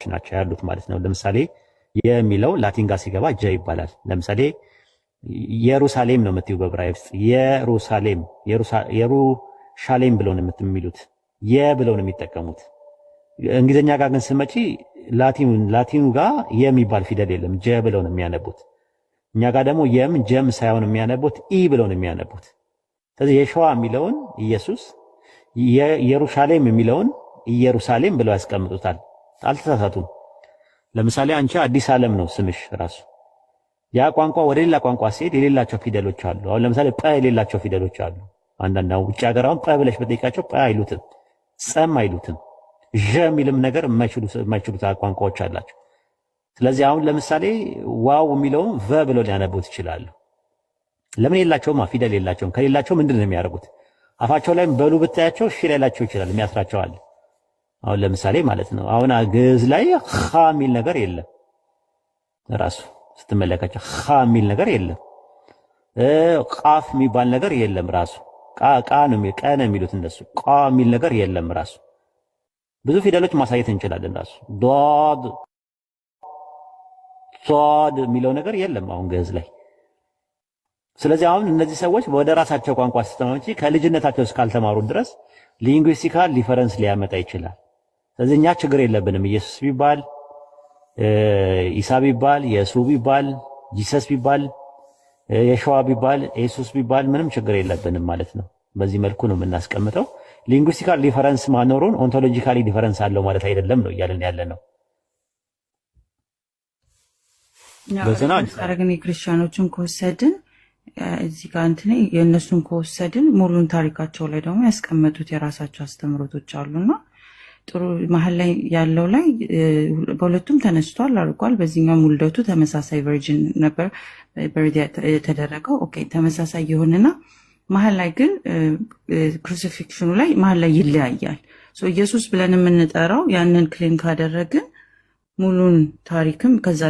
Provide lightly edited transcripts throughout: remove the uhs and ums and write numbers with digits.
ናቸው ያሉት ማለት ነው። ለምሳሌ የሚለው ላቲን ጋር ሲገባ ጀ ይባላል። ለምሳሌ ኢየሩሳሌም ነው የምትዩ በዕብራይስጥ ኢየሩሳሌም የሩሻሌም ብለው ነው የሚሉት ብለው ነው የሚጠቀሙት። እንግሊዘኛ ጋር ግን ስመጪ ላቲኑ ጋር የሚባል ፊደል የለም ጀ ብለው ነው የሚያነቡት። እኛ ጋር ደግሞ ጀም ሳይሆን የሚያነቡት ኢ ብለው ነው የሚያነቡት። ስለዚህ የሸዋ የሚለውን ኢየሱስ ኢየሩሳሌም የሚለውን ኢየሩሳሌም ብለው ያስቀምጡታል። አልተሳሳቱም። ለምሳሌ አንቺ አዲስ ዓለም ነው ስምሽ ራሱ። ያ ቋንቋ ወደ ሌላ ቋንቋ ሲሄድ የሌላቸው ፊደሎች አሉ። አሁን ለምሳሌ ጰ የሌላቸው ፊደሎች አሉ። አንዳንድ ውጭ ሀገር አሁን ጰ ብለሽ በጠይቃቸው ጰ አይሉትም፣ ጸም አይሉትም። ዠ የሚልም ነገር የማይችሉት ቋንቋዎች አላቸው። ስለዚህ አሁን ለምሳሌ ዋው የሚለውን ቨ ብለው ሊያነቡት ይችላሉ። ለምን የላቸውማ? ፊደል የላቸውም። ከሌላቸው ምንድን ነው የሚያደርጉት? አፋቸው ላይ በሉ ብታያቸው እሺ ላይላቸው ይችላል፣ የሚያስራቸው አለ። አሁን ለምሳሌ ማለት ነው አሁን ግዕዝ ላይ ኻ የሚል ነገር የለም። ራሱ ስትመለከቸው ኻ የሚል ነገር የለም። ቃፍ የሚባል ነገር የለም። ራሱ ቃ ነው የሚሉት እነሱ። ቃ የሚል ነገር የለም። ራሱ ብዙ ፊደሎች ማሳየት እንችላለን። ራሱ ዶድ ሶድ የሚለው ነገር የለም አሁን ግዕዝ ላይ። ስለዚህ አሁን እነዚህ ሰዎች ወደ ራሳቸው ቋንቋ ሲስተማው እንጂ ከልጅነታቸው እስካልተማሩ ድረስ ሊንጉስቲካል ዲፈረንስ ሊያመጣ ይችላል። ስለዚህ እኛ ችግር የለብንም። ኢየሱስ ቢባል ኢሳ ቢባል የሱ ቢባል ጂሰስ ቢባል የሸዋ ቢባል ኢየሱስ ቢባል ምንም ችግር የለብንም ማለት ነው። በዚህ መልኩ ነው የምናስቀምጠው። ሊንጉስቲካል ዲፈረንስ ማኖሩን ኦንቶሎጂካሊ ዲፈረንስ አለው ማለት አይደለም ነው እያልን ያለ ነው። በዘና አረግን ክርስቲያኖችን ከወሰድን እዚህ ጋር እንትን የእነሱን ከወሰድን ሙሉን ታሪካቸው ላይ ደግሞ ያስቀመጡት የራሳቸው አስተምሮቶች አሉና ጥሩ መሀል ላይ ያለው ላይ በሁለቱም ተነስቷል አድርጓል። በዚህኛው ውልደቱ ተመሳሳይ ቨርጂን ነበር በርዲ የተደረገው። ኦኬ ተመሳሳይ ይሁንና መሀል ላይ ግን ክሩሲፊክሽኑ ላይ መሀል ላይ ይለያያል። ሶ ኢየሱስ ብለን የምንጠራው ያንን ክሌም ካደረግን ሙሉን ታሪክም ከዛ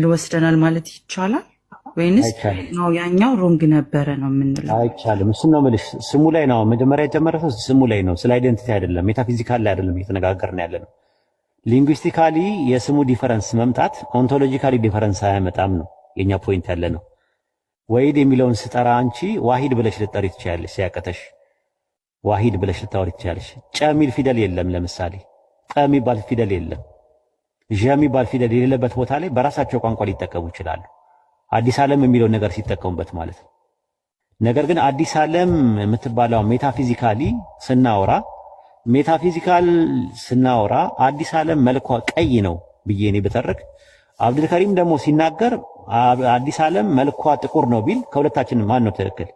ልወስደናል ማለት ይቻላል ወይንስ ነው ያኛው ሮንግ ነበረ ነው የምንለው? አይቻልም። እሱ ነው የምልሽ። ስሙ ላይ ነው መጀመሪያ የጀመረው፣ ስሙ ላይ ነው። ስለ አይደንቲቲ አይደለም፣ ሜታፊዚካል ላይ አይደለም እየተነጋገርን ያለ ነው። ሊንጉስቲካሊ የስሙ ዲፈረንስ መምጣት ኦንቶሎጂካሊ ዲፈረንስ አያመጣም ነው የኛ ፖይንት ያለ ነው። ወሂድ የሚለውን ስጠራ አንቺ ዋሂድ ብለሽ ልጠሪ ትችያለሽ። ሲያቀተሽ ዋሂድ ብለሽ ልታወሪ ትችያለሽ። ጨ የሚል ፊደል የለም። ለምሳሌ ጠ የሚባል ፊደል የለም። ዠ የሚባል ፊደል የሌለበት ቦታ ላይ በራሳቸው ቋንቋ ሊጠቀሙ ይችላሉ። አዲስ ዓለም የሚለው ነገር ሲጠቀሙበት ማለት ነው። ነገር ግን አዲስ ዓለም የምትባለው ሜታፊዚካሊ ስናወራ አዲስ ዓለም መልኳ ቀይ ነው ብዬ እኔ ብተርክ፣ አብዱልከሪም ደግሞ ሲናገር አዲስ ዓለም መልኳ ጥቁር ነው ቢል ከሁለታችንም ማን ነው ትክክል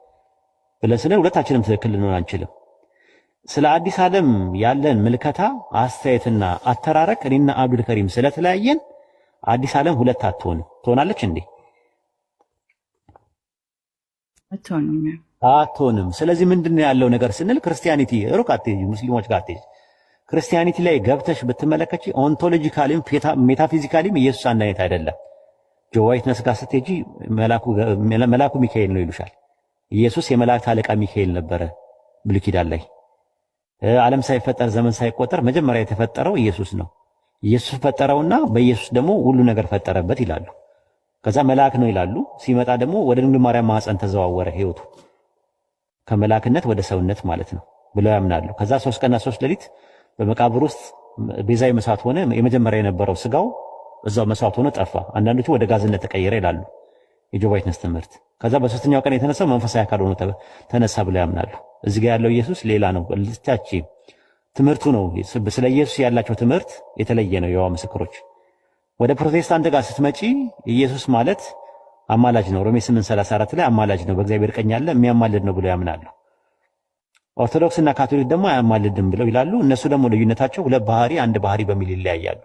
ብለን ስንል ሁለታችንም ትክክል ልንሆን አንችልም። ስለ አዲስ ዓለም ያለን ምልከታ አስተያየትና አተራረክ እኔና አብዱልከሪም ስለተለያየን አዲስ ዓለም ሁለት ትሆናለች እንዴ? አትሆንም። ስለዚህ ምንድነው ያለው ነገር ስንል ክርስቲያኒቲ ሩቅ አትሄጂ፣ ሙስሊሞች ጋር አትሄጂ። ክርስቲያኒቲ ላይ ገብተሽ ብትመለከቺ ኦንቶሎጂካሊም ሜታፊዚካሊም ኢየሱስ አንድ አይነት አይደለም። ጆዋይትነስ ጋር ስትሄጂ መላኩ ሚካኤል ነው ይሉሻል። ኢየሱስ የመላእክት አለቃ ሚካኤል ነበረ ብሉይ ኪዳን ላይ። ዓለም ሳይፈጠር ዘመን ሳይቆጠር መጀመሪያ የተፈጠረው ኢየሱስ ነው። ኢየሱስ ፈጠረውና በኢየሱስ ደግሞ ሁሉ ነገር ፈጠረበት ይላሉ። ከዛ መልአክ ነው ይላሉ። ሲመጣ ደግሞ ወደ ድንግል ማርያም ማህፀን ተዘዋወረ ህይወቱ ከመላክነት ወደ ሰውነት ማለት ነው ብለው ያምናሉ። ከዛ 3 ቀንና 3 ሌሊት በመቃብር ውስጥ ቤዛዊ መስዋዕት ሆነ። የመጀመሪያ የነበረው ስጋው እዛው መስዋዕት ሆኖ ጠፋ። አንዳንዶቹ ወደ ጋዝነት ተቀየረ ይላሉ የጆባ ዊትነስ ትምህርት። ከዛ በሶስተኛው ቀን የተነሳው መንፈሳዊ አካል ሆኖ ተነሳ ብለው ያምናሉ። እዚህ ጋር ያለው ኢየሱስ ሌላ ነው። ልታቺ ትምህርቱ ነው። ስለ ኢየሱስ ያላቸው ትምህርት የተለየ ነው። የዋ ምስክሮች ወደ ፕሮቴስታንት ጋር ስትመጪ ኢየሱስ ማለት አማላጅ ነው። ሮሜ 8:34 ላይ አማላጅ ነው፣ በእግዚአብሔር ቀኝ ያለ የሚያማልድ ነው ብለው ያምናሉ። ኦርቶዶክስ እና ካቶሊክ ደግሞ አያማልድም ብለው ይላሉ። እነሱ ደግሞ ልዩነታቸው ሁለት ባህሪ አንድ ባህሪ በሚል ይለያያሉ።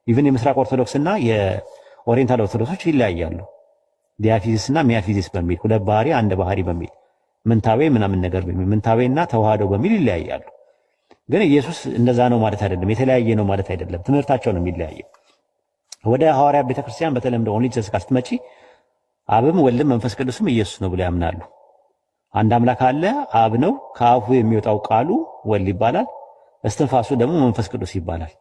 ኢቭን የምስራቅ ኦርቶዶክስ እና የኦሪየንታል ኦርቶዶክሶች ይለያያሉ። ዲያፊዚስ እና ሚያፊዚስ በሚል ሁለት ባህሪ አንድ ባህሪ በሚል ምንታዌ ምናምን ነገር በሚል ምንታዌና ተዋህዶ በሚል ይለያያሉ። ግን ኢየሱስ እንደዛ ነው ማለት አይደለም፣ የተለያየ ነው ማለት አይደለም። ትምህርታቸው ነው የሚለያየው። ወደ ሐዋርያ ቤተክርስቲያን በተለምዶ ኦንሊ ጀስት ካስትመጪ አብም ወልድም መንፈስ ቅዱስም ኢየሱስ ነው ብለው ያምናሉ። አንድ አምላክ አለ፣ አብ ነው፣ ከአፉ የሚወጣው ቃሉ ወልድ ይባላል፣ እስትንፋሱ ደግሞ መንፈስ ቅዱስ ይባላል።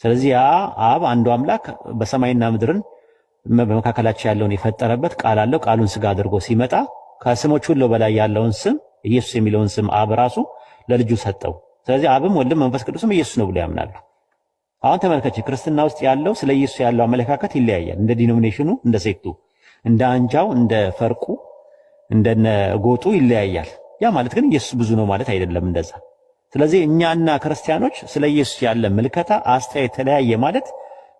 ስለዚህ ያ አብ አንዱ አምላክ በሰማይና ምድርን በመካከላቸው ያለውን የፈጠረበት ቃል አለው። ቃሉን ስጋ አድርጎ ሲመጣ ከስሞች ሁሉ በላይ ያለውን ስም ኢየሱስ የሚለውን ስም አብ ራሱ ለልጁ ሰጠው። ስለዚህ አብም ወልድም መንፈስ ቅዱስም ኢየሱስ ነው ብሎ ያምናሉ። አሁን ተመልከች፣ ክርስትና ውስጥ ያለው ስለ ኢየሱስ ያለው አመለካከት ይለያያል። እንደ ዲኖሚኔሽኑ፣ እንደ ሴክቱ፣ እንደ አንጃው፣ እንደ ፈርቁ፣ እንደነ ጎጡ ይለያያል። ያ ማለት ግን ኢየሱስ ብዙ ነው ማለት አይደለም እንደዛ። ስለዚህ እኛና ክርስቲያኖች ስለ ኢየሱስ ያለ ምልከታ አስተያየት ተለያየ ማለት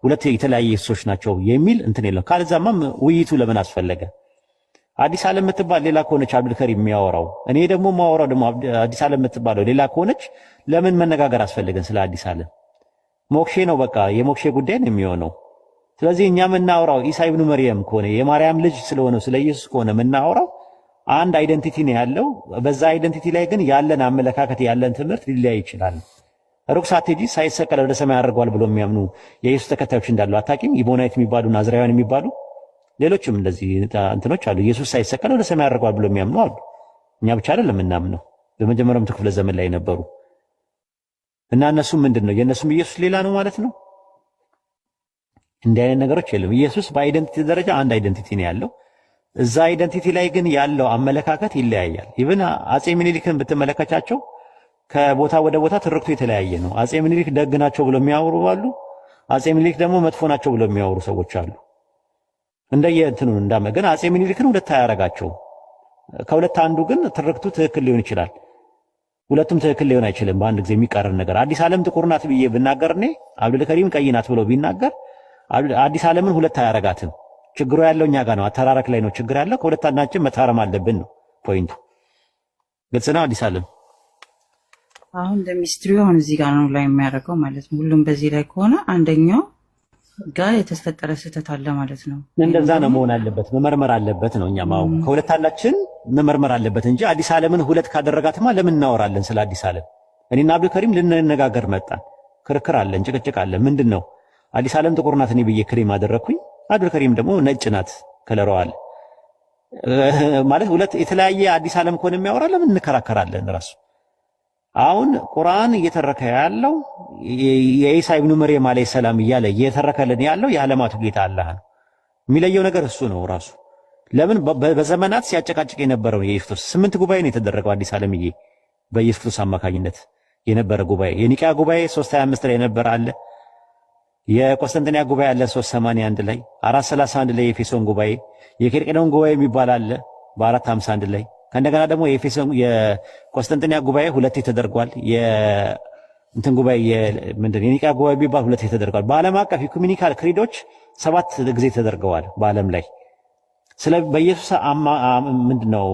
ሁለት የተለያየ ኢየሱሶች ናቸው የሚል እንትን የለም። ካልዛማ ውይይቱ ለምን አስፈለገ? አዲስ ዓለም የምትባል ሌላ ከሆነች አብዱልከሪም የሚያወራው እኔ ደግሞ ማወራው ደግሞ አዲስ ዓለም የምትባለው ሌላ ከሆነች ለምን መነጋገር አስፈለገን? ስለ አዲስ ዓለም ሞክሼ ነው፣ በቃ የሞክሼ ጉዳይ ነው የሚሆነው። ስለዚህ እኛ የምናወራው ኢሳ ኢብኑ መርየም ከሆነ የማርያም ልጅ ስለሆነው ስለ ኢየሱስ ከሆነ የምናወራው አንድ አይደንቲቲ ነው ያለው። በዛ አይደንቲቲ ላይ ግን ያለን አመለካከት ያለን ትምህርት ሊለያይ ይችላል። ሩቅ ሳትሄጂ ሳይሰቀል ወደ ሰማይ አድርጓል ብሎ የሚያምኑ የኢየሱስ ተከታዮች እንዳሉ አታውቂም? ኢቦናይት የሚባሉ ናዝራውያን የሚባሉ ሌሎችም እንደዚህ እንትኖች አሉ። ኢየሱስ ሳይሰቀል ወደ ሰማይ አድርጓል ብሎ የሚያምኑ አሉ። እኛ ብቻ አይደለም የምናምነው፣ በመጀመሪያው ክፍለ ዘመን ላይ ነበሩ። እና እነሱም ምንድነው የእነሱም ኢየሱስ ሌላ ነው ማለት ነው? እንዲህ አይነት ነገሮች የለም። ኢየሱስ በአይደንቲቲ ደረጃ አንድ አይደንቲቲ ነው ያለው። እዛ አይደንቲቲ ላይ ግን ያለው አመለካከት ይለያያል። ኢቭን አጼ ምኒልክን ብትመለከቻቸው ከቦታ ወደ ቦታ ትርክቱ የተለያየ ነው። አጼ ምኒልክ ደግ ናቸው ብሎ የሚያወሩ አሉ። አጼ ምኒልክ ደግሞ መጥፎ ናቸው ብሎ የሚያወሩ ሰዎች አሉ። እንደየ እንትኑ ግን አጼ ምኒልክን ሁለት አያረጋቸው። ከሁለት አንዱ ግን ትርክቱ ትክክል ሊሆን ይችላል። ሁለቱም ትክክል ሊሆን አይችልም። በአንድ ጊዜ የሚቃረን ነገር አዲስ ዓለም ጥቁር ናት ብዬ ብናገር እኔ አብዱልከሪም ቀይ ናት ብሎ ቢናገር አዲስ ዓለምን ሁለት አያረጋትም። ችግሩ ያለው እኛ ጋር ነው። አተራረክ ላይ ነው ችግር ያለው። ከሁለት አንዳችን መታረም አለብን ነው ፖይንቱ። ግልጽ ነው። አዲስ ዓለም አሁን እንደሚስትሪው አሁን እዚህ ጋር ነው ላይ የሚያደርገው ማለት ነው። ሁሉም በዚህ ላይ ከሆነ አንደኛው ጋር የተፈጠረ ስህተት አለ ማለት ነው። እንደዛ ነው መሆን አለበት፣ መመርመር አለበት ነው። እኛም አሁን ከሁለት አንዳችን መመርመር አለበት እንጂ አዲስ ዓለምን ሁለት ካደረጋትማ ለምን እናወራለን ስለ አዲስ ዓለም? እኔና አብዱልከሪም ልንነጋገር መጣን። ክርክር አለን፣ ጭቅጭቅ አለ። ምንድነው አዲስ ዓለም ጥቁር ናት እኔ ብዬ ክሬም አደረኩኝ። አብዱልከሪም ደግሞ ነጭ ናት ከለረዋል ማለት ሁለት የተለያየ አዲስ ዓለም ከሆነ የሚያወራ ለምን እንከራከራለን? ራሱ አሁን ቁርአን እየተረከ ያለው የኢሳ ኢብኑ መርየም አለይሂ ሰላም እያለ እየተረከልን ያለው የዓለማቱ ጌታ አላህ ነው። የሚለየው ነገር እሱ ነው ራሱ። ለምን በዘመናት ሲያጨቃጭቅ የነበረው የኢየሱስ 8 ጉባኤ ነው የተደረገው አዲስ ዓለምዬ በኢየሱስ አማካኝነት የነበረ ጉባኤ። የኒቂያ ጉባኤ 325 ላይ የነበረ አለ። የቆስጠንጢንያ ጉባኤ አለ 381 ላይ፣ 431 ላይ የኤፌሶን ጉባኤ፣ የኬልቄዶን ጉባኤ የሚባል አለ በ451 ላይ። ከእንደገና ደግሞ የቆስጠንጢንያ ጉባኤ ሁለቴ ተደርጓል። የእንትን ጉባኤ የኒቂያ ጉባኤ ቢባል ሁለቴ ተደርጓል። በዓለም አቀፍ ኢኩሜኒካል ክሪዶች 7 ጊዜ ተደርገዋል በዓለም ላይ። ስለ በኢየሱስ ምንድነው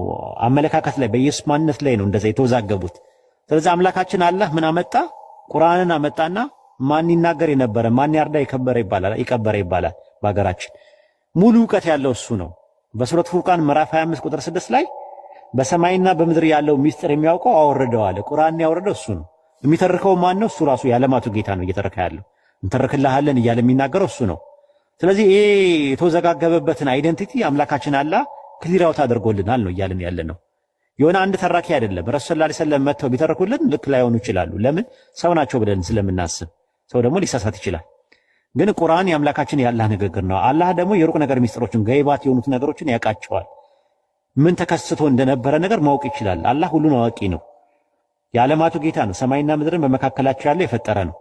አመለካከት ላይ በኢየሱስ ማንነት ላይ ነው እንደዛ የተወዛገቡት። ስለዚህ አምላካችን አላህ ምን አመጣ? ቁርአንን አመጣና ማን ይናገር የነበረ ማን ያርዳ ይቀበረ ይባላል በሀገራችን። ሙሉ ዕውቀት ያለው እሱ ነው። በሱረት ፉርቃን ምዕራፍ 25 ቁጥር 6 ላይ በሰማይና በምድር ያለው ሚስጥር የሚያውቀው አወረደው አለ። ቁርአን ያወረደው እሱ ነው። የሚተርከው ማን ነው? እሱ ራሱ የዓለማቱ ጌታ ነው እየተረከ ያለው። እንተርክልሃለን እያለ የሚናገረው እሱ ነው። ስለዚህ ይሄ የተወዘጋገበበትን አይደንቲቲ አምላካችን አላህ ክሊር አውት አድርጎልናል ነው እያልን ያለ ነው። የሆነ አንድ ተራኪ አይደለም። ረሱል ሰለላሁ ዐለይሂ ወሰለም መጥተው ቢተርኩልን ልክ ላይሆኑ ይችላሉ። ለምን? ሰው ናቸው ብለን ስለምናስብ። ሰው ደግሞ ሊሳሳት ይችላል። ግን ቁርአን የአምላካችን ያላህ ንግግር ነው። አላህ ደግሞ የሩቅ ነገር ሚስጥሮችን ገይባት የሆኑት ነገሮችን ያውቃቸዋል። ምን ተከስቶ እንደነበረ ነገር ማወቅ ይችላል። አላህ ሁሉን አዋቂ ነው። የዓለማቱ ጌታ ነው። ሰማይና ምድርን በመካከላቸው ያለው የፈጠረ ነው።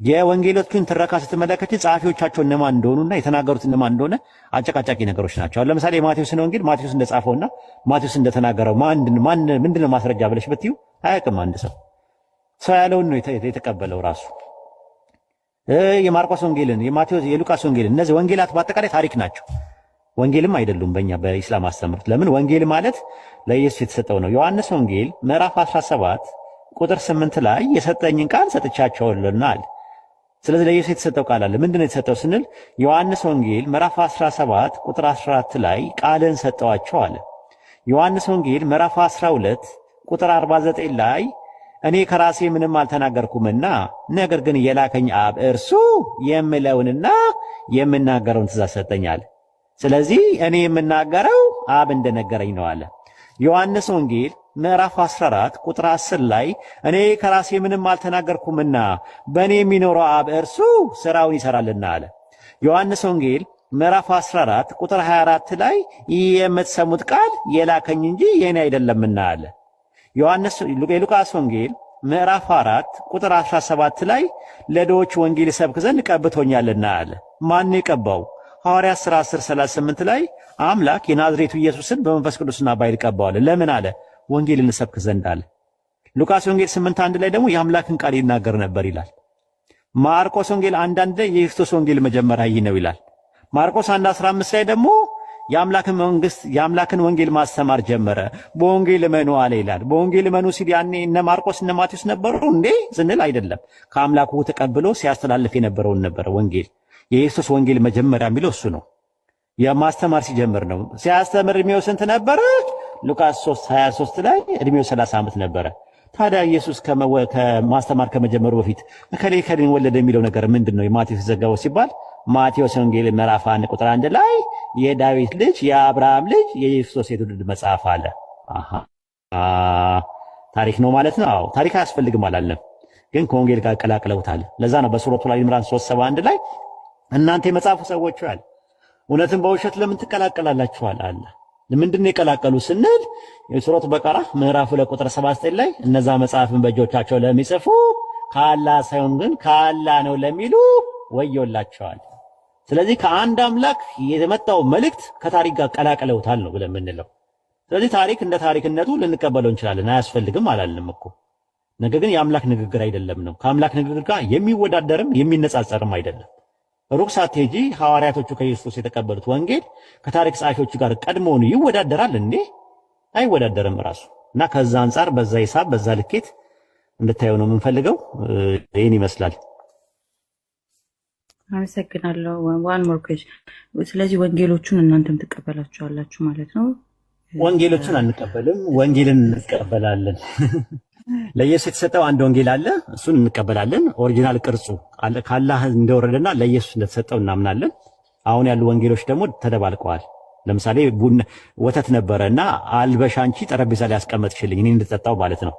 የወንጌሎችን ትረካ ስትመለከች ጸሐፊዎቻቸው እነማን እንደሆኑና የተናገሩት እነማን እንደሆነ አጨቃጫቂ ነገሮች ናቸው። አሁን ለምሳሌ የማቴዎስን ወንጌል ማቴዎስ እንደጻፈውና ማቴዎስ እንደተናገረው ምንድነው ማስረጃ ብለሽ ብትዩ አያውቅም። አንድ ሰው ያለውን ነው የተቀበለው ራሱ። የማርቆስ ወንጌልን፣ የማቴዎስ፣ የሉቃስ ወንጌልን፣ እነዚህ ወንጌላት በአጠቃላይ ታሪክ ናቸው። ወንጌልም አይደሉም በእኛ በኢስላም አስተምህሮት። ለምን? ወንጌል ማለት ለኢየሱስ የተሰጠው ነው። ዮሐንስ ወንጌል ምዕራፍ 17 ቁጥር 8 ላይ የሰጠኝን ቃል ሰጥቻቸዋለሁና አለ። ስለዚህ ለኢየሱስ የተሰጠው ቃል አለ። ምንድነው የተሰጠው ስንል ዮሐንስ ወንጌል ምዕራፍ 17 ቁጥር 14 ላይ ቃልን ሰጠዋቸው አለ። ዮሐንስ ወንጌል ምዕራፍ 12 ቁጥር 49 ላይ እኔ ከራሴ ምንም አልተናገርኩምና ነገር ግን የላከኝ አብ እርሱ የምለውንና የምናገረውን ትእዛዝ ሰጠኝ አለ። ስለዚህ እኔ የምናገረው አብ እንደነገረኝ ነው አለ። ዮሐንስ ወንጌል ምዕራፍ 14 ቁጥር 10 ላይ እኔ ከራሴ ምንም አልተናገርኩምና በእኔ የሚኖረው አብ እርሱ ሥራውን ይሠራልና አለ። ዮሐንስ ወንጌል ምዕራፍ 14 ቁጥር 24 ላይ ይህ የምትሰሙት ቃል የላከኝ እንጂ የኔ አይደለምና አለ። የሉቃስ ወንጌል ምዕራፍ 4 ቁጥር 17 ላይ ለድሆች ወንጌል ሰብክ ዘንድ ቀብቶኛልና አለ። ማን የቀባው? ሐዋርያት ሥራ 10:38 ላይ አምላክ የናዝሬቱ ኢየሱስን በመንፈስ ቅዱስና በኃይል ቀባዋል። ለምን አለ? ወንጌልን ሰብክ ዘንድ አለ። ሉቃስ ወንጌል 8:1 ላይ ደግሞ የአምላክን ቃል ይናገር ነበር ይላል። ማርቆስ ወንጌል 1:1 ላይ የክርስቶስ ወንጌል መጀመሪያ ይህ ነው ይላል። ማርቆስ 1:15 ላይ ደግሞ የአምላክን ወንጌል ማስተማር ጀመረ፣ በወንጌል እመኑ አለ ይላል። በወንጌል እመኑ ሲል ያኔ እነ ማርቆስ እነ ማቴዎስ ነበሩ እንዴ ስንል አይደለም። ከአምላኩ ተቀብሎ ሲያስተላልፍ የነበረውን ነበረ ወንጌል። የኢየሱስ ወንጌል መጀመሪያ የሚለው እሱ ነው። የማስተማር ሲጀምር ነው። ሲያስተምር እድሜው ስንት ነበረ? ሉቃስ 3:23 ላይ እድሜው 30 ዓመት ነበረ። ታዲያ ኢየሱስ ከማስተማር ከመጀመሩ በፊት ከሌን ወለደ የሚለው ነገር ምንድነው? የማቴዎስ ዘጋው ሲባል ማቴዎስ ወንጌል ምዕራፍ 1 ቁጥር 1 ላይ የዳዊት ልጅ የአብርሃም ልጅ የክርስቶስ የትውልድ መጽሐፍ አለ። ታሪክ ነው ማለት ነው። አዎ ታሪክ አያስፈልግም አላለም፣ ግን ከወንጌል ጋር ቀላቅለውታል። ለዛ ነው በሱረቱ ላይ ኢምራን 3:71 ላይ እናንተ የመጽሐፉ ሰዎች አለ እውነትን በውሸት ለምን ትቀላቀላላችኋል አለ። ለምንድን ነው የቀላቀሉ ስንል የሱረቱ በቀራ ምዕራፍ 2 ቁጥር 79 ላይ እነዛ መጽሐፍን በእጆቻቸው ለሚጽፉ ከአላህ ሳይሆን ግን ከአላህ ነው ለሚሉ ወዮላቸዋል። ስለዚህ ከአንድ አምላክ የመጣው መልእክት ከታሪክ ጋር ቀላቅለውታል ነው ብለን የምንለው። ስለዚህ ታሪክ እንደ ታሪክነቱ ልንቀበለው እንችላለን፣ አያስፈልግም አላልንም እኮ። ነገር ግን የአምላክ ንግግር አይደለም ነው። ከአምላክ ንግግር ጋር የሚወዳደርም የሚነጻጸርም አይደለም። ሩቅ ሳትሄጂ ሐዋርያቶቹ ከኢየሱስ የተቀበሉት ወንጌል ከታሪክ ጸሐፊዎቹ ጋር ቀድሞውን ይወዳደራል እንዴ? አይወዳደርም ራሱ። እና ከዛ አንጻር በዛ ሂሳብ በዛ ልኬት እንድታየው ነው የምንፈልገው። ይህን ይመስላል። አመሰግናለሁ። ዋን ሞር ኩዌስችን። ስለዚህ ወንጌሎቹን እናንተም ትቀበላችኋላችሁ ማለት ነው? ወንጌሎቹን አንቀበልም፣ ወንጌልን እንቀበላለን። ለኢየሱስ የተሰጠው አንድ ወንጌል አለ፣ እሱን እንቀበላለን። ኦሪጂናል ቅርጹ ካላህ እንደወረደና ለኢየሱስ እንደተሰጠው እናምናለን። አሁን ያሉ ወንጌሎች ደግሞ ተደባልቀዋል። ለምሳሌ ወተት ነበረና አልበሻ አንቺ ጠረጴዛ ላይ ያስቀመጥሽልኝ እኔ እንድጠጣው ማለት ነው።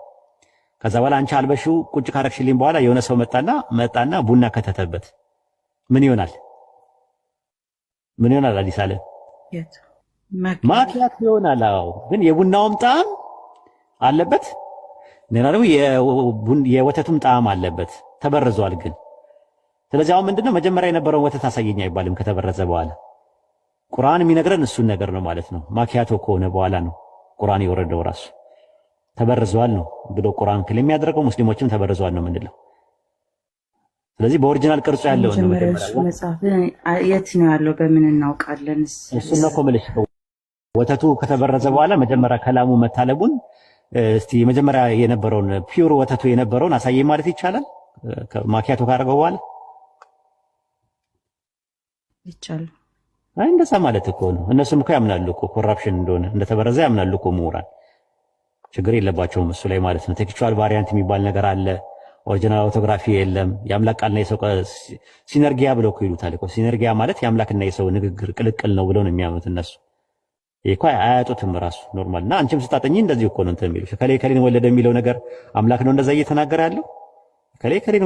ከዛ በኋላ አንቺ አልበሽው ቁጭ ካረግሽልኝ በኋላ የሆነ ሰው መጣና ቡና ከተተበት ምን ይሆናል? ምን ይሆናል? አዲስ አለ ማኪያት ይሆናል። አዎ፣ ግን የቡናውም ጣዕም አለበት፣ ሌላ ደግሞ የወተቱም ጣዕም አለበት። ተበርዟል ግን። ስለዚህ አሁን ምንድነው መጀመሪያ የነበረውን ወተት አሳየኝ አይባልም ከተበረዘ በኋላ። ቁርአን የሚነግረን እሱን ነገር ነው ማለት ነው። ማኪያቶ ከሆነ በኋላ ነው ቁርአን የወረደው ራሱ። ተበርዟል ነው ብሎ ቁርአን ክል የሚያደርገው ሙስሊሞችም ተበርዟል ነው የምንለው። ስለዚህ በኦሪጂናል ቅርጹ ያለው ነው መጽሐፍ የት ነው ያለው? በምን እናውቃለን? እሱን ነው ኮምልሽ። ወተቱ ከተበረዘ በኋላ መጀመሪያ ከላሙ መታለቡን እስቲ መጀመሪያ የነበረውን ፒውር ወተቱ የነበረውን አሳየኝ ማለት ይቻላል? ማኪያቶ ካደረገው በኋላ ይቻላል? አይ እንደዛ ማለት እኮ ነው። እነሱም እኮ ያምናሉ እኮ ኮራፕሽን እንደሆነ እንደተበረዘ ያምናሉ እኮ ምሁራን። ችግር የለባቸውም እሱ ላይ ማለት ነው። ቴክስቹዋል ቫሪያንት የሚባል ነገር አለ። ኦሪጂናል አውቶግራፊ የለም። የአምላክ ቃልና የሰው ሲነርጊያ ብለው እኮ ይሉታል እኮ። ሲነርጊያ ማለት የአምላክና የሰው ንግግር ቅልቅል ነው ብለው ነው የሚያምኑት እነሱ። ይሄ እኮ አያጡትም ራሱ ኖርማል። እና አንቺም ስታጠኚ እንደዚህ እኮ ነው እንትን የሚሉሽ። ከሌን ወለደ የሚለው ነገር አምላክ ነው እንደዛ እየተናገረ ያለው። ከሌን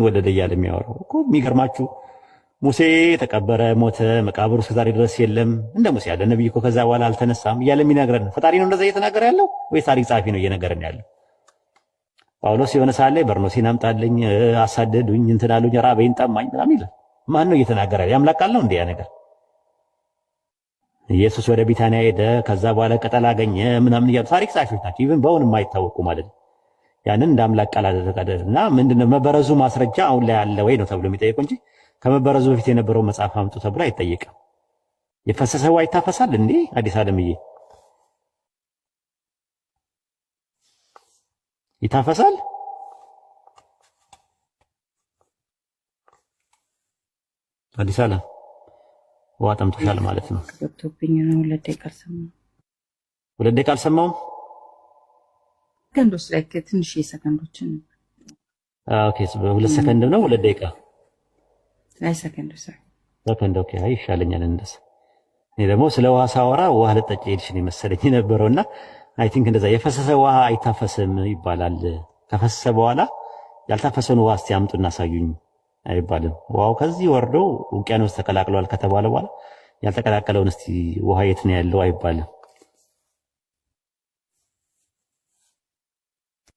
ወለደ እያለ የሚያወራው እኮ የሚገርማችሁ ሙሴ ተቀበረ፣ ሞተ፣ መቃብሩ እስከዛሬ ድረስ የለም። እንደ ሙሴ ያለ ነብይ እኮ ከዛ በኋላ አልተነሳም እያለ የሚነግረን ፈጣሪ ነው እንደዛ እየተናገረ ያለው ወይስ ታሪክ ጸሐፊ ነው እየነገረን ያለው? ጳውሎስ የሆነ ሳለ በርኖሴን አምጣልኝ፣ አሳደዱኝ፣ እንትን አሉኝ፣ ራበኝ፣ ጠማኝ ምናምን ይላል። ማን ነው እየተናገረ ያለው? የአምላክ ቃል ነው እንዴ ያ ነገር? ኢየሱስ ወደ ቢታንያ ሄደ፣ ከዛ በኋላ ቅጠል አገኘ ምናምን እያሉ ታሪክ ጸሐፊዎች ናቸው። ኢቭን በእውን የማይታወቁ ማለት ነው። ያንን እንደ አምላክ ቃል አደረገና ምንድነው መበረዙ ማስረጃ አሁን ላይ አለ ወይ ነው ተብሎ የሚጠየቀው እንጂ ከመበረዙ በፊት የነበረው መጽሐፍ አምጡ ተብሎ አይጠየቅም። የፈሰሰ ውሃ ይታፈሳል እንዴ? አዲስ ዓለምዬ ይታፈሳል? አዲስ ዓለም ውሃ ጠምቶሻል ማለት ነው። ገብቶብኝ ነው። ሁለት ደቂቃ አልሰማሁም። ሰከንዶች ላይ ትንሽ ሰከንዶችን ኦኬ፣ በሁለት ሰከንድ ነው ሁለት ደቂቃ ላይ ሰከንዶች ሰከንድ። ኦኬ፣ ይሻለኛል እንደዛ። እኔ ደግሞ ስለ ውሃ ሳወራ ውሃ ልጠጪ ሄድሽ ነው መሰለኝ የነበረውና አይ ቲንክ እንደዛ የፈሰሰ ውሃ አይታፈስም ይባላል። ከፈሰሰ በኋላ ያልታፈሰውን ውሃ እስቲ አምጡ እናሳዩኝ አይባልም። ውሃው ከዚህ ወርዶ ውቅያኖስ ተቀላቅሏል ከተባለ በኋላ ያልተቀላቀለውን እስቲ ውሃ የት ነው ያለው አይባልም።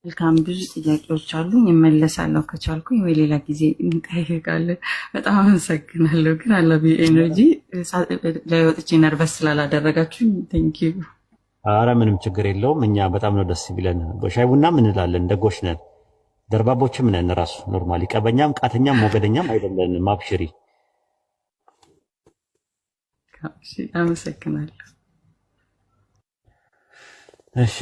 መልካም ብዙ ጥያቄዎች አሉኝ፣ እመለሳለሁ ከቻልኩኝ ወይ ሌላ ጊዜ እንጠይቃለን። በጣም አመሰግናለሁ። ግን አላቢ ኤነርጂ ላይ ወጥቼ ነርቨስ ስላላደረጋችሁኝ ቴንክ ዩ። አረ ምንም ችግር የለውም። እኛ በጣም ነው ደስ ይብለን። በሻይ ቡና ምን እንላለን? ደጎች ነን፣ ደርባቦችም ነን። ራሱ ኖርማሊ ቀበኛም ቃተኛም ሞገደኛም አይደለንም። አብሽሪ። አመሰግናለሁ። እሺ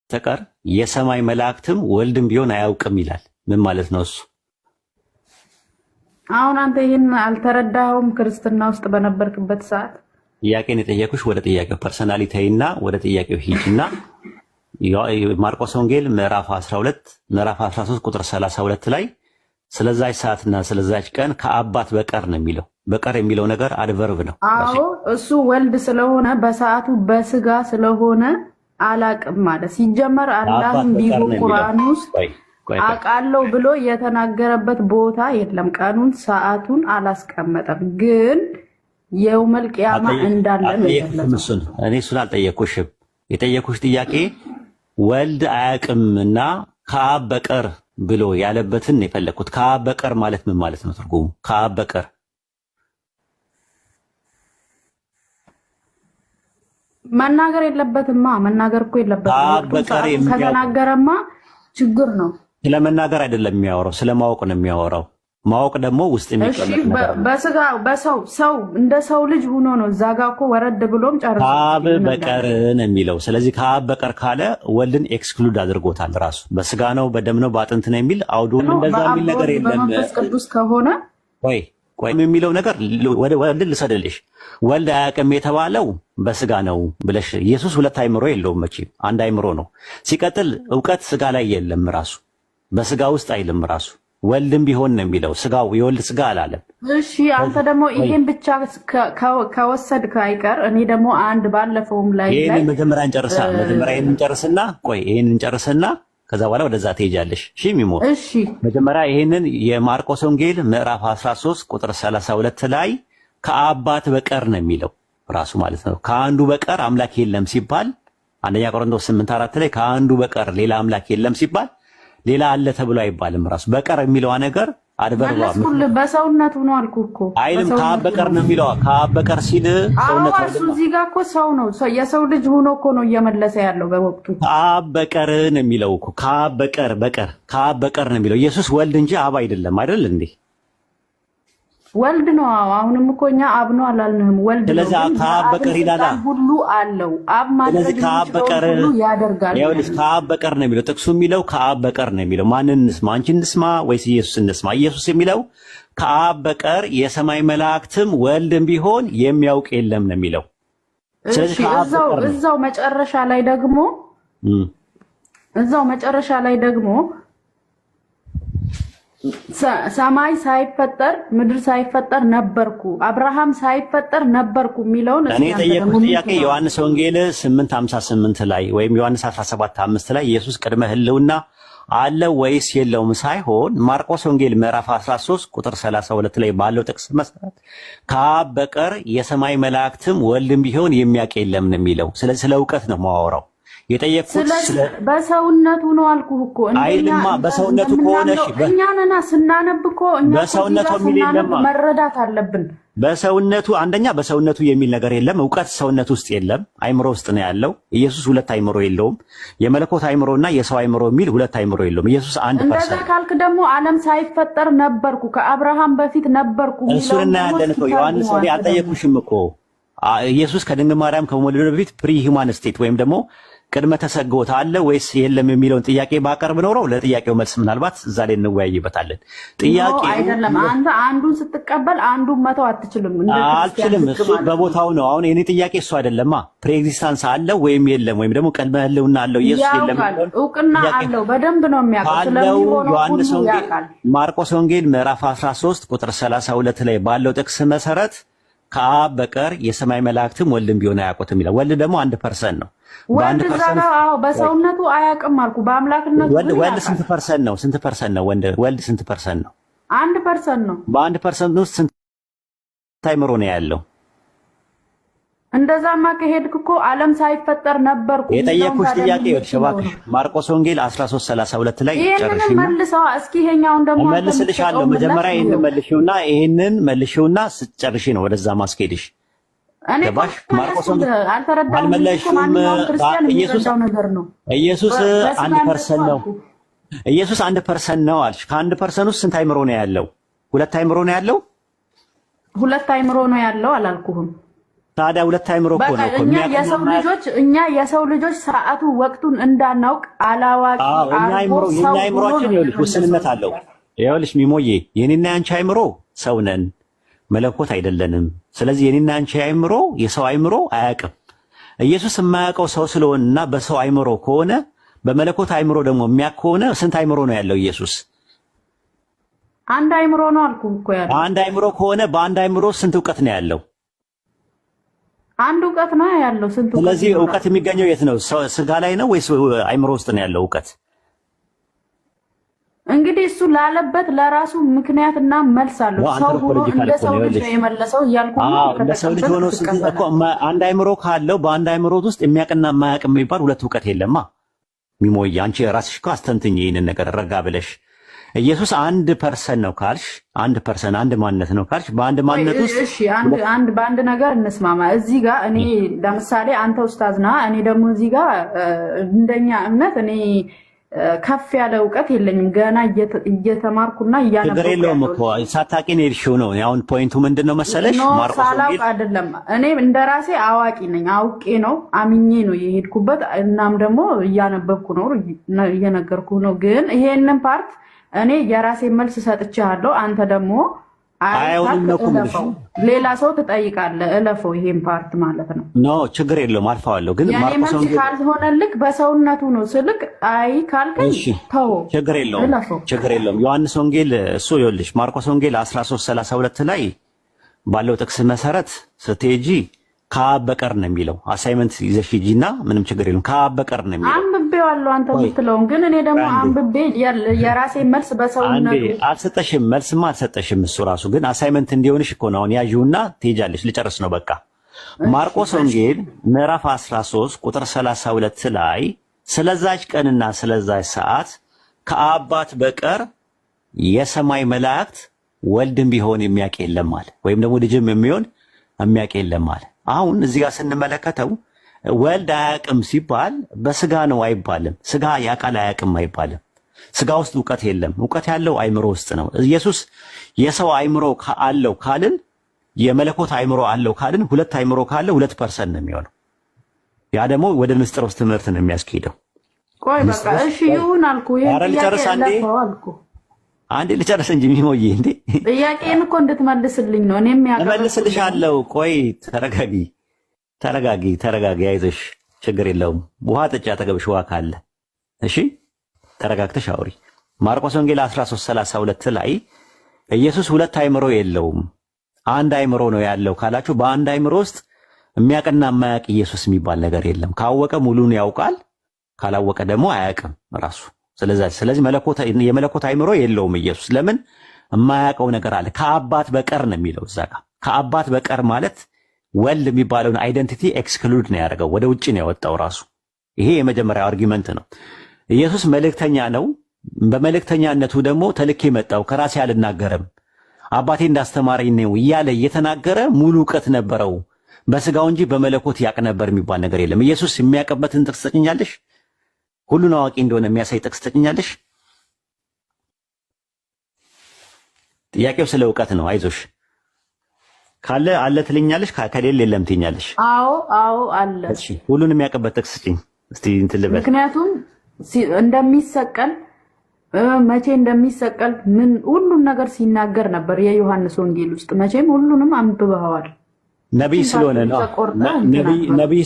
ተቀር የሰማይ መላእክትም ወልድም ቢሆን አያውቅም ይላል። ምን ማለት ነው እሱ? አሁን አንተ ይሄን አልተረዳኸውም? ክርስትና ውስጥ በነበርክበት ሰዓት ጥያቄን የጠየኩሽ ወደ ጥያቄው ፐርሰናሊቲና ወደ ጥያቄው ሂጂና ማርቆስ ወንጌል ምዕራፍ 12 ምዕራፍ 13 ቁጥር 32 ላይ ስለዛች ሰዓትና ስለዛች ቀን ከአባት በቀር ነው የሚለው። በቀር የሚለው ነገር አድቨርብ ነው። አዎ እሱ ወልድ ስለሆነ በሰዓቱ በስጋ ስለሆነ አላቅም ማለት ሲጀመር አላህም ቢሆን ቁርአን ውስጥ አቃለው ብሎ የተናገረበት ቦታ የለም። ቀኑን ሰዓቱን አላስቀመጠም። ግን የውመል ቂያማ እንዳለ ነው። እኔ እሱን አልጠየኩሽም። የጠየኩሽ ጥያቄ ወልድ አያቅምና ከአብ በቀር ብሎ ያለበትን የፈለኩት። ከአብ በቀር ማለት ምን ማለት ነው ትርጉሙ? ከአብ በቀር መናገር የለበትማ። መናገር እኮ የለበትም። ከተናገረማ ችግር ነው። ስለመናገር አይደለም የሚያወራው፣ ስለማወቅ ነው የሚያወራው። ማወቅ ደግሞ ውስጥ የሚቀመጥ ነገር ነው። በስጋ በሰው እንደ ሰው ልጅ ሆኖ ነው። እዛ ጋር እኮ ወረድ ብሎም ጨርሶ ከአብ በቀር ነው የሚለው። ስለዚህ ከአብ በቀር ካለ ወልድን ኤክስክሉድ አድርጎታል። ራሱ በስጋ ነው በደም ነው በአጥንት ነው የሚል አውዱን እንደዛ የሚል ነገር የለም። በመንፈስ ቅዱስ ከሆነ ቆይ የሚለው ነገር ወልድ ልሰደልሽ። ወልድ አያውቅም የተባለው በስጋ ነው ብለሽ ኢየሱስ ሁለት አይምሮ የለውም መቼም አንድ አይምሮ ነው። ሲቀጥል እውቀት ስጋ ላይ የለም፣ ራሱ በስጋ ውስጥ አይልም። ራሱ ወልድም ቢሆን ነው የሚለው። ስጋው የወልድ ስጋ አላለም። እሺ አንተ ደግሞ ይሄን ብቻ ከወሰድክ አይቀር እኔ ደግሞ አንድ ባለፈውም ላይ ይሄን መጀመሪያ እንጨርስና ቆይ ይሄን እንጨርስና ከዛ በኋላ ወደዛ ትሄጃለሽ። እሺ ሚሞ እሺ መጀመሪያ ይሄንን የማርቆስ ወንጌል ምዕራፍ 13 ቁጥር 32 ላይ ከአባት በቀር ነው የሚለው ራሱ ማለት ነው። ከአንዱ በቀር አምላክ የለም ሲባል አንደኛ ቆሮንቶስ 8:4 ላይ ከአንዱ በቀር ሌላ አምላክ የለም ሲባል ሌላ አለ ተብሎ አይባልም። ራሱ በቀር የሚለው ነገር አድበርባ በሰውነቱ ነው አልኩህ እኮ አይልም። ከአብ በቀር ነው የሚለው። ከአብ በቀር ሲል ሰውነቱ እሱ እዚህ ጋር እኮ ሰው ነው፣ የሰው ልጅ ሆኖ እኮ ነው እየመለሰ ያለው በወቅቱ። ከአብ በቀር ነው የሚለው እኮ ከአብ በቀር ከአብ በቀር ነው የሚለው። ኢየሱስ ወልድ እንጂ አብ አይደለም አይደል እንዴ? ወልድ ነው። አሁንም እኮ እኛ አብ ነው አላልንህም፣ ወልድ ነው። ስለዚህ ከአብ በቀር ይላል ሁሉ አለው። አብ ማለት ሁሉ ያደርጋል። ይኸውልሽ ከአብ በቀር ነው የሚለው ጥቅሱ የሚለው ከአብ በቀር ነው የሚለው። ማንን እንስማ? አንቺን እንስማ ወይስ ኢየሱስ እንስማ? ኢየሱስ የሚለው ከአብ በቀር የሰማይ መላእክትም ወልድም ቢሆን የሚያውቅ የለም ነው የሚለው። ስለዚህ እዛው መጨረሻ ላይ ደግሞ ሰማይ ሳይፈጠር ምድር ሳይፈጠር ነበርኩ፣ አብርሃም ሳይፈጠር ነበርኩ የሚለውን እኔ ጠየቅኩት ጥያቄ ዮሐንስ ወንጌል 8:58 ላይ ወይም ዮሐንስ 17:5 ላይ ኢየሱስ ቅድመ ሕልውና አለ ወይስ የለውም ሳይሆን ማርቆስ ወንጌል ምዕራፍ 13 ቁጥር 32 ላይ ባለው ጥቅስ መሰረት ከአብ በቀር የሰማይ መላእክትም ወልድም ቢሆን የሚያውቅ የለም ነው የሚለው። ስለዚህ ስለ እውቀት ነው የማወራው። የጠየቅኩት በሰውነቱ ነው አልኩህ እኮ። አይልማ በሰውነቱ ከሆነ እሺ፣ እኛ ነና ስናነብ እኮ እኛ በሰውነቱ የሚል መረዳት አለብን። በሰውነቱ አንደኛ በሰውነቱ የሚል ነገር የለም። እውቀት ሰውነቱ ውስጥ የለም፣ አይምሮ ውስጥ ነው ያለው። ኢየሱስ ሁለት አይምሮ የለውም። የመለኮት አይምሮና የሰው አይምሮ የሚል ሁለት አይምሮ የለውም። ኢየሱስ አንድ ፐርሰን። እንደዛ ካልክ ደግሞ ዓለም ሳይፈጠር ነበርኩ፣ ከአብርሃም በፊት ነበርኩ የሚለው እሱን እናያለን እኮ ዮሐንስ። እኔ አልጠየኩሽም እኮ ኢየሱስ ከድንግል ማርያም ከመወለዱ በፊት ፕሪ ሂውማን ስቴት ወይም ደግሞ ቅድመ ተሰግቦት አለ ወይስ የለም የሚለውን ጥያቄ ባቀርብ ኖረው ለጥያቄው መልስ ምናልባት እዛ ላይ እንወያይበታለን። ጥያቄው አይደለም አንተ አንዱን ስትቀበል አንዱን መተው አትችልም። አልችልም። እሱ በቦታው ነው። አሁን የኔ ጥያቄ እሱ አይደለማ። ፕሬኤግዚስታንስ አለ ወይም የለም ወይም ደግሞ ቅድመ ሕልውና አለው ኢየሱስ የለም እውቅና አለው። በደንብ ነው የሚያውቀው። ስለሚሆነው ዮሐንስ ወንጌል ማርቆስ ወንጌል ምዕራፍ 13 ቁጥር 32 ላይ ባለው ጥቅስ መሰረት ከአብ በቀር የሰማይ መላእክትም ወልድም ቢሆን አያውቁትም ይላል። ወልድ ደግሞ 1% ነው። ወልድ ዛጋ በሰውነቱ አያውቅም አልኩ። በአምላክነቱ ወልድ ስንት ፐርሰንት ነው? ስንት ፐርሰንት ነው? ወልድ ስንት ፐርሰንት ነው? 1% ነው። በ1% ውስጥ ስንት አይምሮ ነው ያለው? እንደዛማ ከሄድክ እኮ ዓለም ሳይፈጠር ነበርኩ። የጠየኩሽ ጥያቄ እባክሽ ማርቆስ ወንጌል 13:32 ላይ ጨርሽኝ። መልሰው እስኪ ይሄኛውን ደግሞ መልስልሻለሁ። መጀመሪያ ይሄንን መልሽውና ስትጨርሺ ነው ወደዛ ማስኬድሽ። ገባሽ? ማርቆስ ወንጌል አልመለሽም። ኢየሱስ 1% ነው። ኢየሱስ 1% ነው አልሽ። ከ1% ውስጥ ስንት አይምሮ ነው ያለው? 2 አይምሮ ነው ያለው። 2 አይምሮ ነው ያለው አላልኩህም? ታዲያ 2 አይምሮ እኮ ነው እኛ የሰው ልጆች ሰዓቱ ወቅቱን እንዳናውቅ አላዋቂ የኛ አይምሮአችን ይኸውልሽ ውስንነት አለው። ይኸውልሽ ሚሞዬ የኔና ያንቺ አይምሮ ሰው ነን፣ መለኮት አይደለንም። ስለዚህ የኔና ያንቺ አይምሮ የሰው አይምሮ አያውቅም። ኢየሱስ የማያውቀው ሰው ስለሆነና በሰው አይምሮ ከሆነ በመለኮት አይምሮ ደግሞ የሚያውቅ ከሆነ ስንት አይምሮ ነው ያለው ኢየሱስ? 1 አይምሮ ነው አልኩህ እኮ ያለው። 1 አይምሮ ከሆነ በ1 አይምሮ ስንት እውቀት ነው ያለው? 1 እውቀት ነው ያለው። ስንት? ስለዚህ እውቀት የሚገኘው የት ነው? ስጋ ላይ ነው ወይስ አይምሮ ውስጥ ነው ያለው እውቀት? እንግዲህ እሱ ላለበት ለራሱ ምክንያትና መልስ አለው። ሰው ሆኖ እንደ ሰው ልጅ ነው የመለሰው እያልኩ ነው። እንደ ሰው ልጅ ሆኖ እኮ 1 አይምሮ ካለው በ1 አይምሮ ውስጥ የሚያውቅና የማያውቅ የሚባል 2 እውቀት የለማ። ሚሞይ አንቺ ራስሽ እኮ አስተንትኝ ይሄንን ነገር ረጋ ብለሽ። ኢየሱስ 1% ነው ካልሽ 1% አንድ ማንነት ነው ካልሽ በአንድ ማንነት ውስጥ እሺ፣ በአንድ ነገር እንስማማ። እዚህ ጋር እኔ ለምሳሌ አንተ ኡስታዝ ነህ፣ እኔ ደግሞ እዚህ ጋር እንደኛ እምነት እኔ ከፍ ያለ እውቀት የለኝም። ገና እየተማርኩና እያነበብኩ ነገር የለውም እኮ ሳታውቂ ነው የሄድሽው ነው። አሁን ፖይንቱ ምንድነው መሰለሽ? ማርቆስ ወንጌል አይደለም። እኔ እንደራሴ አዋቂ ነኝ፣ አውቄ ነው አምኜ ነው የሄድኩበት። እናም ደግሞ እያነበብኩ ነው እየነገርኩ ነው። ግን ይሄንን ፓርት እኔ የራሴ መልስ ሰጥቻለሁ። አንተ ደግሞ ሌላ ሰው ትጠይቃለህ። እለፈው ይሄን ፓርት ማለት ነው። ኖ ችግር የለውም አልፈዋለሁ። ግን ማርቆስ ወንጌል ካልሆነልክ በሰውነቱ ነው ስልክ አይ ካልከኝ ተው፣ ችግር የለውም። ዮሐንስ ወንጌል እሱ ይኸውልሽ ማርቆስ ወንጌል 13:32 ላይ ባለው ጥቅስ መሰረት ስትሄጂ ከአብ በቀር ነው የሚለው። አሳይመንት ይዘሽ ሂጂና ምንም ችግር የለውም። ከአብ በቀር ነው የሚለው። አንብቤዋለሁ አንተ የምትለውን ግን እኔ ደግሞ አንብቤ የራሴ መልስ በሰውነቱ አልሰጠሽም። መልስማ አልሰጠሽም። እሱ ራሱ ግን አሳይመንት እንዲሆንሽ እኮ ነው። አሁን ያዥውና ትሄጃለሽ። ልጨርስ ነው በቃ። ማርቆስ ወንጌል ምዕራፍ 13 ቁጥር 32 ላይ ስለዛች ቀንና ስለዛች ሰዓት ከአባት በቀር የሰማይ መላእክት ወልድም ቢሆን የሚያውቅ የለም አለ። ወይም ደግሞ ልጅም የሚሆን የሚያውቅ የለም አለ። አሁን እዚህ ጋር ስንመለከተው ወልድ አያውቅም ሲባል በስጋ ነው አይባልም። ስጋ ያውቃል አያውቅም አይባልም። ስጋ ውስጥ እውቀት የለም። እውቀት ያለው አይምሮ ውስጥ ነው። ኢየሱስ የሰው አይምሮ አለው ካልን የመለኮት አይምሮ አለው ካልን 2 አይምሮ ካለ 2% ነው የሚሆነው። ያ ደግሞ ወደ ንስጥሮስ ትምህርት ነው የሚያስኬደው። ቆይ በቃ እሺ ይሁን አልኩ። አንዴ ልጨርስ እንጂ ሚሞዬ እንዴ ጥያቄን እኮ እንድትመልስልኝ ነው። እኔም እመልስልሻለሁ። ቆይ ተረጋጊ፣ አይዞሽ፣ ችግር የለውም። ውሃ ጠጪ፣ አጠገብሽ ውሃ ካለ። እሺ ተረጋግተሽ አውሪ። ማርቆስ ወንጌል 13:32 ላይ ኢየሱስ 2 አይምሮ የለውም 1 አይምሮ ነው ያለው ካላችሁ በአንድ አይምሮ ውስጥ የሚያውቅና የማያውቅ ኢየሱስ የሚባል ነገር የለም። ካወቀ ሙሉን ያውቃል፣ ካላወቀ ደግሞ አያውቅም ራሱ። ስለዚህ የመለኮት አይምሮ የለውም ኢየሱስ። ለምን? የማያውቀው ነገር አለ። ከአባት በቀር ነው የሚለው እዛ ጋር። ከአባት በቀር ማለት ወልድ የሚባለውን አይደንቲቲ ኤክስክሉድ ነው ያደረገው፣ ወደ ውጭ ነው ያወጣው ራሱ። ይሄ የመጀመሪያው አርጊመንት ነው። ኢየሱስ መልእክተኛ ነው። በመልእክተኛነቱ ደግሞ ተልኬ መጣው፣ ከራሴ አልናገርም፣ አባቴ እንዳስተማረኝ ነው እያለ እየተናገረ ሙሉ እውቀት ነበረው። በስጋው እንጂ በመለኮት ያቅ ነበር የሚባል ነገር የለም። ኢየሱስ የሚያውቅበትን ጥቅስ ትሰጭኛለሽ? ሁሉን አዋቂ እንደሆነ የሚያሳይ ጥቅስ ትሰጭኛለሽ? ጥያቄው ስለ እውቀት ነው። አይዞሽ፣ ካለ አለ ትልኛለሽ፣ ከሌለ የለም ትኛለሽ። አዎ አለ። እሺ ሁሉን የሚያውቅበት ጥቅስ ስጭኝ እስቲ እንትን ልበል። ምክንያቱም እንደሚሰቀል መቼ እንደሚሰቀል ምን ሁሉን ነገር ሲናገር ነበር የዮሐንስ ወንጌል ውስጥ። መቼም ሁሉንም አንብበዋል። ነብይ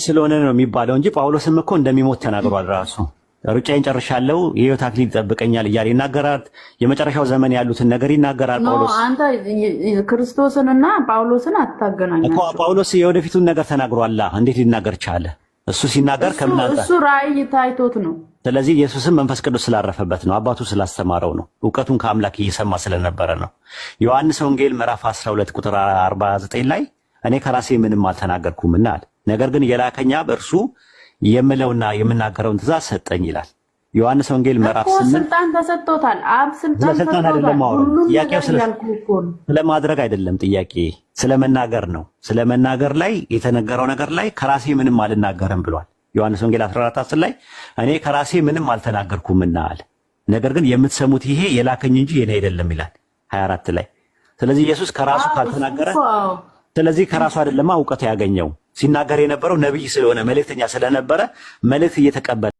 ስለሆነ ነው የሚባለው እንጂ ጳውሎስም እኮ እንደሚሞት ተናግሯል ራሱ። ሩጫዬን ጨርሻለሁ የሕይወት አክሊል ይጠብቀኛል እያለ ይናገራል። የመጨረሻው ዘመን ያሉትን ነገር ይናገራል ጳውሎስ። አንተ ክርስቶስንና ጳውሎስን አታገናኛቸው እኮ። ጳውሎስ የወደፊቱን ነገር ተናግሯል። እንዴት ሊናገር ቻለ? እሱ ሲናገር ከምን አንተ? እሱ ራእይ ታይቶት ነው። ስለዚህ ኢየሱስም መንፈስ ቅዱስ ስላረፈበት ነው፣ አባቱ ስላስተማረው ነው፣ እውቀቱን ከአምላክ እየሰማ ስለነበረ ነው። ዮሐንስ ወንጌል ምዕራፍ 12 ቁጥር 49 ላይ እኔ ከራሴ ምንም አልተናገርኩምና አለ፣ ነገር ግን የላከኝ አብ እርሱ የምለውና የምናገረውን ትእዛዝ ሰጠኝ ይላል። ዮሐንስ ወንጌል ምዕራፍ 8 ስልጣን ተሰጥቶታል። አብ ስልጣን ተሰጥቶታል። ሁሉም ጥያቄው ስለማድረግ አይደለም፣ ጥያቄ ስለመናገር ነው። ስለመናገር ላይ የተነገረው ነገር ላይ ከራሴ ምንም አልናገርም ብሏል። ዮሐንስ ወንጌል 14:10 ላይ እኔ ከራሴ ምንም አልተናገርኩምና አለ፣ ነገር ግን የምትሰሙት ይሄ የላከኝ እንጂ የኔ አይደለም ይላል 24 ላይ። ስለዚህ ኢየሱስ ከራሱ ካልተናገረ ስለዚህ ከራሱ አይደለም እውቀት ያገኘው። ሲናገር የነበረው ነብይ ስለሆነ መልእክተኛ ስለነበረ መልእክት እየተቀበለ